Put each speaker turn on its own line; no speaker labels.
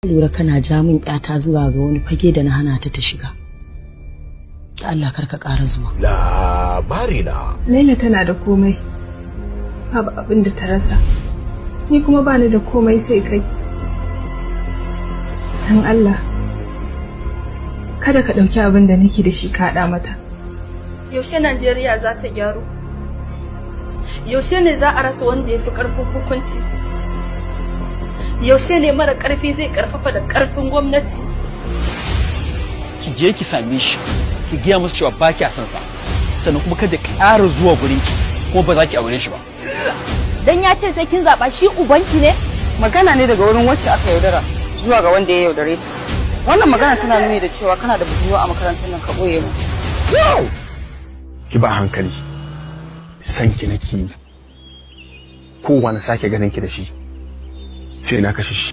lura kana ja min ƴata zuwa ga wani fage da na hana ta shiga. Da Allah karka ƙara zuwa.
Labarina.
Laila tana da komai. Babu abin da ta rasa. Ni kuma bani da komai sai kai. Dan Allah. Kada ka ɗauki abin da nake da shi ka haɗa mata.
Yaushe Najeriya za ta gyaru? Yaushe ne za a rasa wanda ya fi ƙarfin hukunci? Yaushe ne mara ƙarfi zai ƙarfafa da ƙarfin gwamnati?
Ki je ki same shi, ki gaya masa cewa ba kya son sa, sannan kuma kada ƙara zuwa gurin ki, kuma ba za ki aure shi ba.
Dan ya ce sai kin zaɓa shi ubanki ne?
Magana ne daga wurin wacce aka yaudara zuwa ga wanda ya yaudare ta. Wannan magana tana nuni da cewa kana da budurwa a makarantar nan ka ɓoye mu.
Ki ba hankali, san ki nake yi, kowa na sake ganin ki da shi sai na kashe shi.